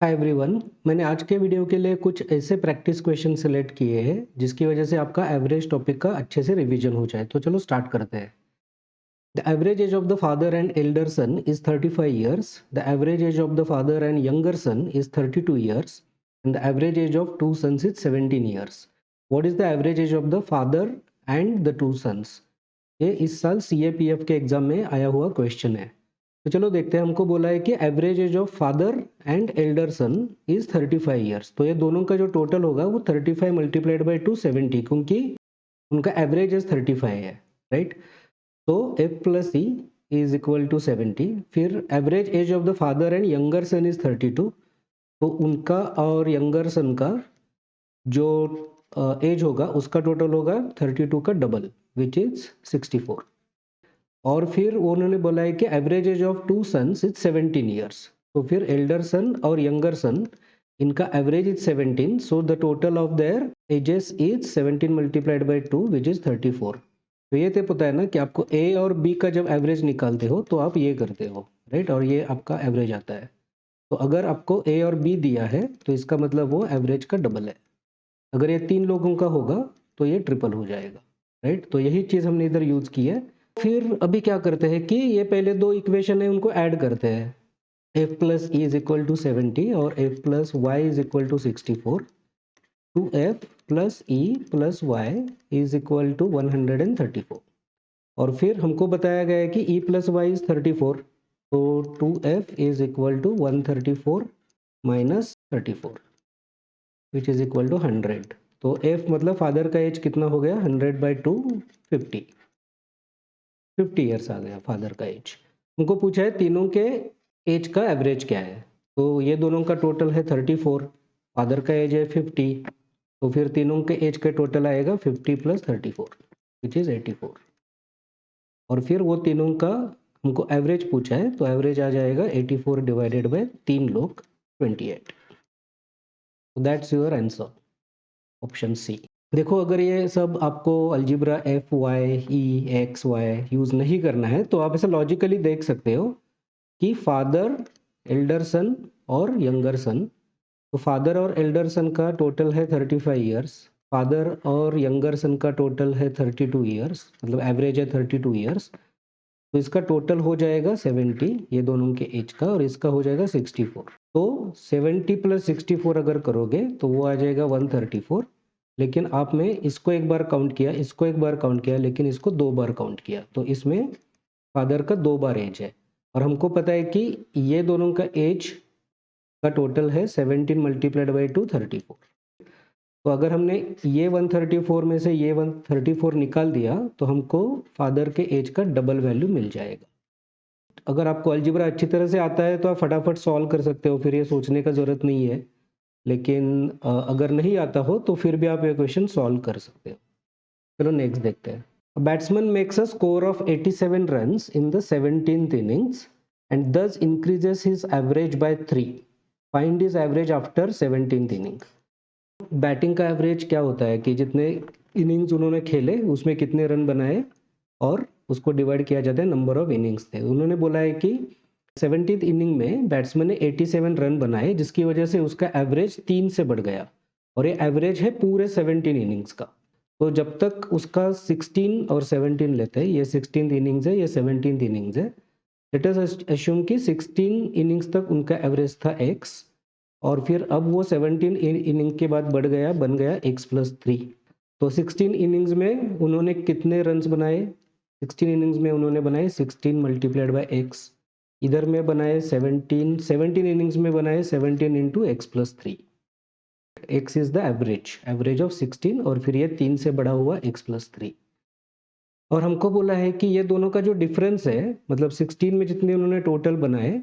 Hi everyone. मैंने आज के वीडियो के लिए कुछ ऐसे प्रैक्टिस क्वेश्चन सेलेक्ट किए हैं जिसकी वजह से आपका एवरेज टॉपिक का अच्छे से रिवीजन हो जाए। तो चलो स्टार्ट करते हैं। The average age of the father and elder son is 35 years. The average age of the father and younger son is 32 years. And the average age of two sons is 17 years. What is the average age of the father and the two sons? ये इस साल CAPF के exam में आया हुआ question है। तो चलो देखते हैं। हमको बोला है कि average age of father and elder son is 35 years। तो ये दोनों का जो टोटल होगा वो 35 मल्टीप्लाइड बाई 2 70, क्योंकि उनका एवरेज एज 35 है, राइट। तो F plus E is equal to 70। फिर average age of the father and younger son is 32। तो उनका और यंगर सन का जो एज होगा उसका टोटल होगा 32 का डबल, विच इज 64। और फिर उन्होंने बोला है कि average age of two sons is 17 years। तो फिर एल्डर सन और यंगर सन, इनका average is 17, so the total of their edges is 17 multiplied by 2 which is 34। तो ये तो पता है ना कि आपको ए और बी का जब एवरेज निकालते हो तो आप ये करते हो, राइट, और ये आपका एवरेज आता है। तो अगर आपको ए और बी दिया है तो इसका मतलब वो एवरेज का डबल है। अगर ये तीन लोगों का होगा तो ये ट्रिपल हो जाएगा, राइट। तो यही चीज़ हमने इधर यूज़ की है। फिर अभी क्या करते हैं कि ये पहले दो इक्वेशन है उनको ऐड करते हैं। F plus E is equal to 70 और F plus Y is equal to 64। Two F plus E plus Y is equal to 134। और फिर हमको बताया गया है कि ई प्लस वाई इज 34। तो two F is equal to 134 minus 34 which is equal to 100। तो एफ मतलब फादर का एज कितना हो गया, 100 बाई 2 50 ईयर्स आ गया फादर का एज। उनको पूछा है तीनों के एज का एवरेज क्या है। तो ये दोनों का टोटल है 34, फादर का एज है 50। तो फिर तीनों के एज का टोटल आएगा 50 प्लस 34 विच इज 84। और फिर वो तीनों का हमको एवरेज पूछा है तो एवरेज आ जाएगा 84 डिवाइडेड बाय तीन लोग 28। That's your answer, option C. देखो, अगर ये सब आपको algebra F Y E X Y use नहीं करना है तो आप ऐसे लॉजिकली देख सकते हो कि फादर, एल्डर सन और यंगर सन। तो फादर और एल्डर सन का टोटल है 35 ईयर्स, फादर और यंगर सन का टोटल है 32 ईयर्स, मतलब एवरेज है 32 ईयर्स। तो इसका टोटल हो जाएगा 70, ये दोनों के एज का, और इसका हो जाएगा 64। तो 70 प्लस 64 अगर करोगे तो वो आ जाएगा 134। लेकिन आपने इसको एक बार काउंट किया, इसको एक बार काउंट किया, लेकिन इसको दो बार काउंट किया, तो इसमें फादर का दो बार एज है। और हमको पता है कि ये दोनों का एज का टोटल है 17 मल्टीप्लाइड बाई 2 34। तो अगर हमने ये 134 में से ये 134 निकाल दिया तो हमको फादर के एज का डबल वैल्यू मिल जाएगा। अगर आपको अलजेब्रा अच्छी तरह से आता है तो आप फटाफट सॉल्व कर सकते हो, फिर ये सोचने का ज़रूरत नहीं है। लेकिन अगर नहीं आता हो तो फिर भी आप ये क्वेश्चन सॉल्व कर सकते हो। चलो नेक्स्ट देखते हैं। A batsman makes a score of 87 runs in the 17th innings and thus increases his average by 3. Find his average after 17th inning. Batting का एवरेज क्या होता है कि जितने इनिंग्स उन्होंने खेले उसमें कितने रन बनाए, और उसको डिवाइड किया जाता है नंबर ऑफ इनिंग्स थे। उन्होंने बोला है कि 17th इनिंग में बैट्समैन ने 87 रन बनाए, जिसकी वजह से उसका एवरेज 3 से बढ़ गया, और ये एवरेज है पूरे 17 इनिंग्स का। तो जब तक उसका 16 और 17 लेते हैं, ये 16th इनिंग्स है, ये 17th इनिंग्स है। लेट अस अस्यूम कि 16 इनिंग्स तक उनका एवरेज था x, और फिर अब वो 17 इनिंग के बाद बढ़ गया, बन गया x प्लस 3। तो 16 इनिंग्स में उन्होंने कितने रन्स बनाए? 16 इनिंग्स में उन्होंने बनाए 16 मल्टीप्लाइड बाय x। इधर में बनाए 17 इनिंग्स में बनाए 17 into x plus 3। x is the average of 16, और फिर ये 3 से बढ़ा हुआ x प्लस 3। और हमको बोला है कि ये दोनों का जो डिफरेंस है, मतलब 16 में जितने उन्होंने टोटल बनाए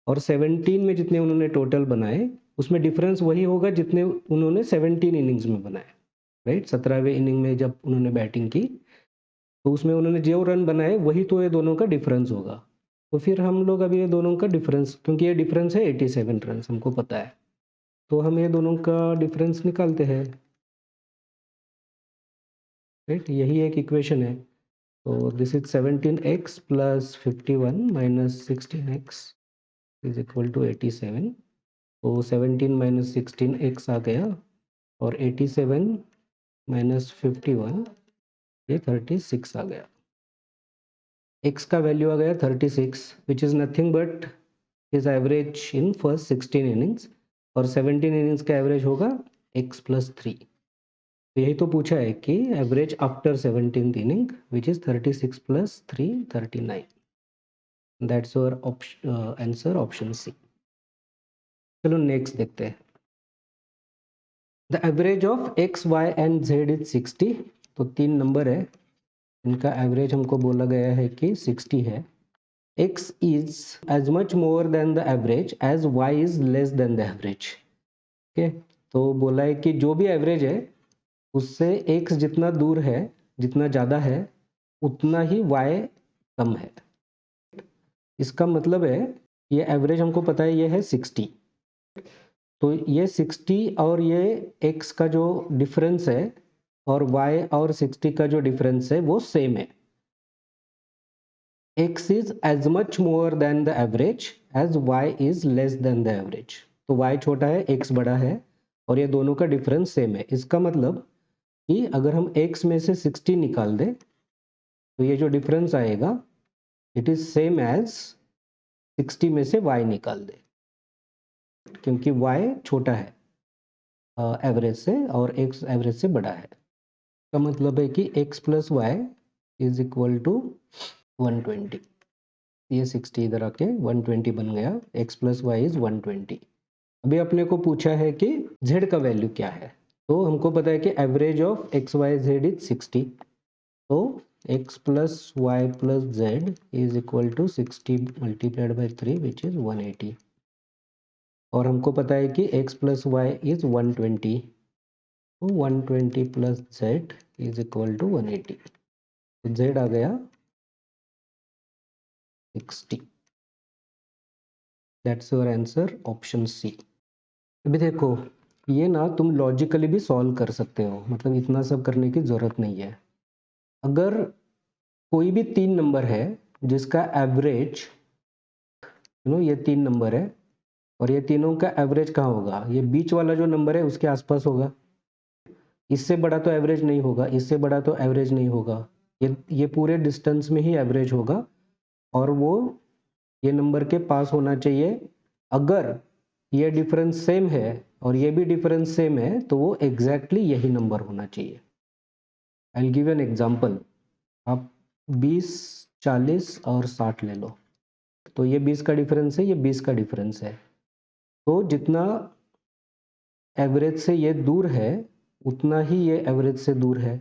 और 17 में जितने उन्होंने टोटल बनाए, उसमें डिफरेंस वही होगा जितने उन्होंने 17 इनिंग्स में बनाए, राइट। 17वें इनिंग में जब उन्होंने बैटिंग की तो उसमें उन्होंने जो रन बनाए वही तो ये दोनों का डिफरेंस होगा। तो फिर हम लोग अभी ये दोनों का डिफरेंस, क्योंकि ये डिफरेंस है 87 रन हमको पता है, तो हम ये दोनों का डिफरेंस निकालते हैं, राइट। यही एक इक्वेशन है। तो this is 17x plus 51 minus 16x is equal to 87। तो 17 माइनस 16 x आ गया और 87 माइनस 51 ये 36 आ गया। x का वैल्यू आ गया 36 which is nothing but his average in first 16 innings और 17 इनिंग्स का एवरेज होगा x प्लस 3। तो यही तो पूछा है कि average after 17th inning which is 36 plus 3 39। That's your answer option C. चलो नेक्स्ट देखते हैं। The average of x y and z is 60। तो 3 नंबर है, इनका एवरेज हमको बोला गया है कि 60 है। x is as much more than the average as y is less than the average। Okay, तो बोला है कि जो भी एवरेज है उससे x जितना दूर है, जितना ज़्यादा है, उतना ही y कम है। इसका मतलब है ये एवरेज हमको पता है ये है 60, तो ये 60 और ये x का जो डिफरेंस है और y और 60 का जो डिफरेंस है वो सेम है। x is as much more than the average as y is less than the average। तो y छोटा है, x बड़ा है और ये दोनों का डिफरेंस सेम है। इसका मतलब कि अगर हम x में से 60 निकाल दें तो ये जो डिफरेंस आएगा इट इज सेम एज 60 में से y निकाल दे, क्योंकि y छोटा है एवरेज से और x एवरेज से बड़ा है। का मतलब है कि x plus Y is equal to 120। ये 60 इधर आके 120 बन गया, x प्लस वाई इज 120। अभी अपने को पूछा है कि z का वैल्यू क्या है। तो हमको पता है कि average of x y z is 60। तो x plus y plus z is equal to 60 multiplied by 3 which is 180। और हमको पता है कि x प्लस वाई इज 120, तो 120 plus z is equal to 180। तो z आ गया 60। That's your answer option C. अभी देखो, ये ना तुम लॉजिकली भी सॉल्व कर सकते हो, मतलब इतना सब करने की ज़रूरत नहीं है। अगर कोई भी 3 नंबर है जिसका एवरेज ये 3 नंबर है और ये तीनों का एवरेज कहाँ होगा, ये बीच वाला जो नंबर है उसके आसपास होगा। इससे बड़ा तो एवरेज नहीं होगा, इससे बड़ा तो एवरेज नहीं होगा, ये पूरे डिस्टेंस में ही एवरेज होगा और वो ये नंबर के पास होना चाहिए। अगर ये डिफरेंस सेम है और ये भी डिफरेंस सेम है तो वो एग्जैक्टली यही नंबर होना चाहिए। I will give an example. आप 20, 40 और 60 ले लो, तो ये 20 का डिफरेंस है, ये 20 का डिफरेंस है। तो जितना एवरेज से ये दूर है उतना ही ये एवरेज से दूर है।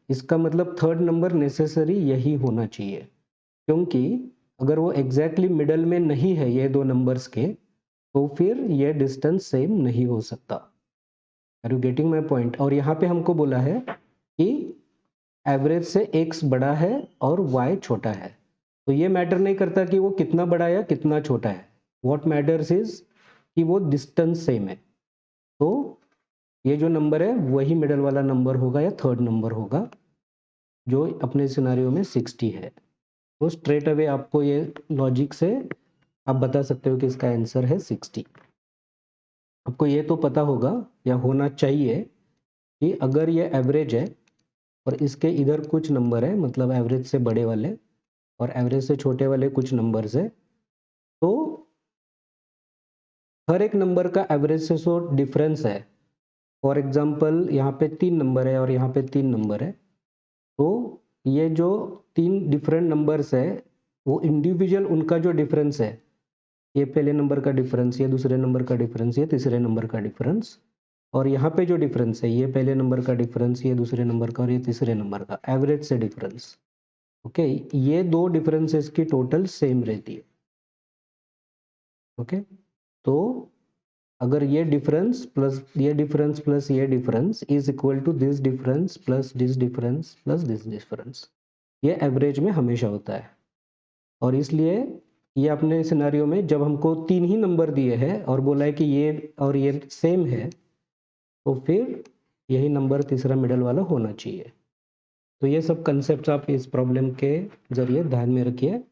इसका मतलब थर्ड नंबर नेसेसरी यही होना चाहिए, क्योंकि अगर वो एग्जैक्टली मिडल में नहीं है ये दो नंबर्स के, तो फिर ये डिस्टेंस सेम नहीं हो सकता। Are you getting my point? और यहाँ पे हमको बोला है कि एवरेज से x बड़ा है और y छोटा है, तो ये मैटर नहीं करता कि वो कितना बड़ा या कितना छोटा है। व्हाट मैटर्स इज कि वो डिस्टेंस सेम है। तो ये जो नंबर है वही मिडल वाला नंबर होगा या थर्ड नंबर होगा जो अपने सिनारियो में 60 है। तो स्ट्रेट अवे आपको ये लॉजिक से आप बता सकते हो कि इसका आंसर है 60। आपको ये तो पता होगा या होना चाहिए कि अगर ये एवरेज है और इसके इधर कुछ नंबर है, मतलब एवरेज से बड़े वाले और एवरेज से छोटे वाले कुछ नंबर्स है, तो हर एक नंबर का एवरेज से सो डिफरेंस है। फॉर एग्जांपल यहाँ पे 3 नंबर है और यहाँ पे 3 नंबर है, तो ये जो 3 डिफरेंट नंबर्स है वो इंडिविजुअल उनका जो डिफरेंस है, ये पहले नंबर का डिफरेंस, ये दूसरे नंबर का डिफरेंस, ये तीसरे नंबर का डिफरेंस, और यहाँ पे जो डिफरेंस है ये पहले नंबर का डिफरेंस, ये दूसरे नंबर का और ये तीसरे नंबर का एवरेज से डिफरेंस। ओके, ये दो डिफरेंसेस की टोटल सेम रहती है। ओके, तो अगर ये डिफरेंस प्लस ये डिफरेंस प्लस ये difference is equal to this difference plus this difference plus this difference, ये एवरेज में हमेशा होता है। और इसलिए ये अपने सिनारियो में जब हमको 3 ही नंबर दिए हैं और बोला है कि ये और ये सेम है, तो फिर यही नंबर तीसरा मिडल वाला होना चाहिए। तो ये सब कंसेप्ट आप इस प्रॉब्लम के जरिए ध्यान में रखिए।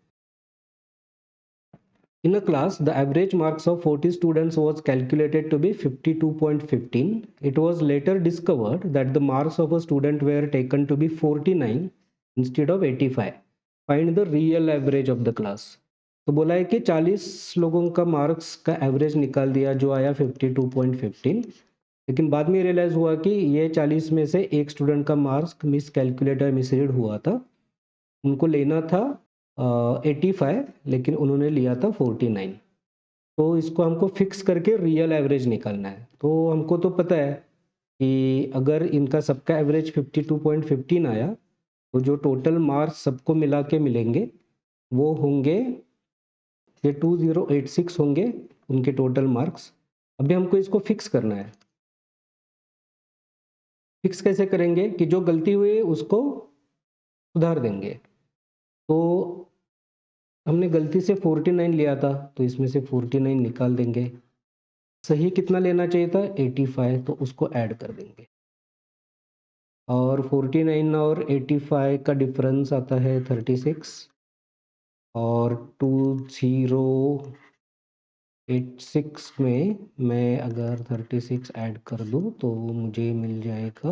In a class, the average marks of 40 students was calculated to be 52.15. It was later discovered that the marks of a student were taken to be 49 instead of 85. Find the real average of the class. तो बोला है कि 40 लोगों का marks का average निकाल दिया जो आया 52.15, लेकिन बाद में रियलाइज हुआ कि ये 40 में से एक स्टूडेंट का मार्क्स मिस कैलकुलेटर मिसरीड हुआ था, उनको लेना था 85 लेकिन उन्होंने लिया था 49। तो इसको हमको फिक्स करके रियल एवरेज निकालना है। तो हमको तो पता है कि अगर इनका सबका एवरेज 52.15 आया तो जो टोटल मार्क्स सबको मिला के मिलेंगे वो होंगे ये 2086 होंगे उनके टोटल मार्क्स। अभी हमको इसको फिक्स करना है। फिक्स कैसे करेंगे कि जो गलती हुई उसको सुधार देंगे। तो हमने गलती से 49 लिया था तो इसमें से 49 निकाल देंगे। सही कितना लेना चाहिए था 85, तो उसको ऐड कर देंगे और 49 और 85 का डिफरेंस आता है 36 और 2086 में मैं अगर 36 ऐड कर दूं तो मुझे मिल जाएगा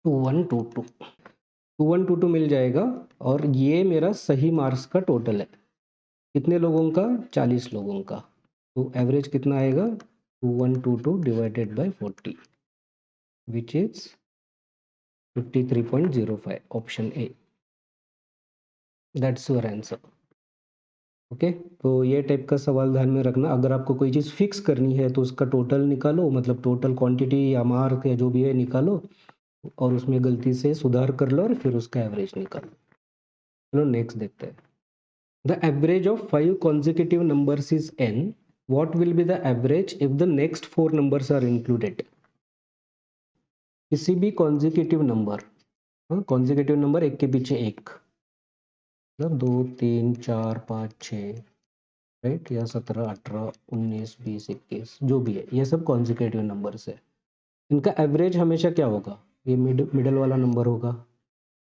2122 मिल जाएगा और ये मेरा सही मार्क्स का टोटल है। कितने लोगों का 40 लोगों का। तो एवरेज कितना आएगा 2122 divided by 40 which is 53.05 option A. That's your answer. Okay, तो ये टाइप का सवाल ध्यान में रखना। अगर आपको कोई चीज़ फिक्स करनी है तो उसका टोटल निकालो, मतलब टोटल क्वांटिटी या मार्क या जो भी है निकालो और उसमें गलती से सुधार कर लो और फिर उसका एवरेज निकालो। चलो नेक्स्ट देखते हैं। The average of 5 consecutive numbers is n. What will be the average if the next 4 numbers are included? किसी भी कॉन्जिक्यूटिव नंबर, कॉन्जिक्यूटिव नंबर एक के पीछे एक, मतलब 2 3 4 5 6 राइट, या 17 18 19 20 21 जो भी है, ये सब कॉन्जिक्यूटिव नंबर्स है। इनका एवरेज हमेशा क्या होगा, ये मिडल वाला नंबर होगा,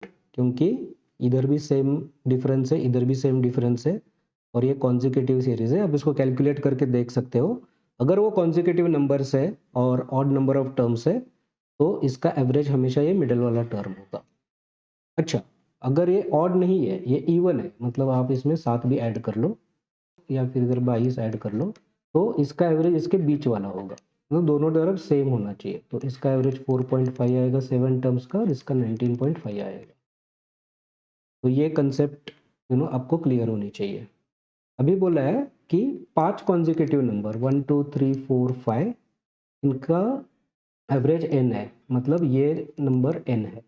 क्योंकि इधर भी सेम डिफरेंस है इधर भी सेम डिफरेंस है और ये कॉन्जिक्यूटिव सीरीज है। आप इसको कैलकुलेट करके देख सकते हो। अगर वो कॉन्जिक्यूटिव नंबर्स है और ऑड नंबर ऑफ टर्म्स है तो इसका एवरेज हमेशा ये मिडल वाला टर्म होगा। अच्छा, अगर ये ऑड नहीं है, ये इवन है, मतलब आप इसमें 7 भी ऐड कर लो या फिर इधर 22 ऐड कर लो, तो इसका एवरेज इसके बीच वाला होगा, मतलब दोनों तरफ सेम होना चाहिए। तो इसका एवरेज 4.5 आएगा 7 टर्म्स का और इसका 19.5 आएगा। तो ये कंसेप्ट आपको क्लियर होनी चाहिए। अभी बोला है कि 5 कॉन्जिक्यूटिव नंबर 1 2 3 4 5 इनका एवरेज n है, मतलब ये नंबर n है।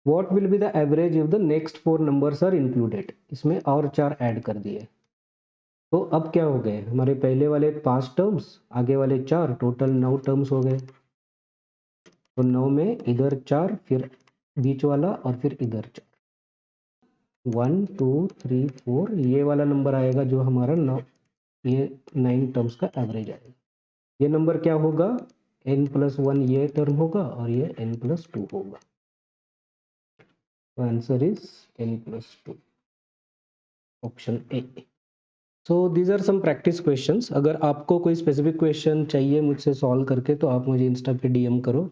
What will be the average if the next 4 numbers are included. इसमें और 4 ऐड कर दिए, तो अब क्या हो गए, हमारे पहले वाले 5 टर्म्स आगे वाले 4, टोटल 9 टर्म्स हो गए। तो 9 में इधर 4 फिर बीच वाला और फिर इधर 4, 1 2 3 4 ये वाला नंबर आएगा जो हमारा 9, ये 9 टर्म्स का एवरेज आएगा। ये नंबर क्या होगा, n+1 ये टर्म होगा और ये n+2 होगा। तो answer is n+2 option A. So these are some practice questions. अगर आपको कोई स्पेसिफिक क्वेश्चन चाहिए मुझसे सॉल्व करके तो आप मुझे इंस्टा पे DM करो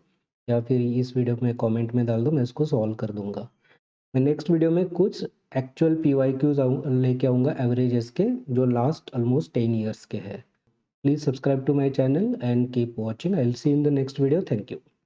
या फिर इस वीडियो में कमेंट में डाल दो, मैं इसको सॉल्व कर दूंगा। मैं नेक्स्ट वीडियो में कुछ एक्चुअल PYQs लेके आऊँगा एवरेजेस के, जो लास्ट ऑलमोस्ट 10 ईयर्स के हैं। Please subscribe to my channel and keep watching. I'll see you in the next video. Thank you.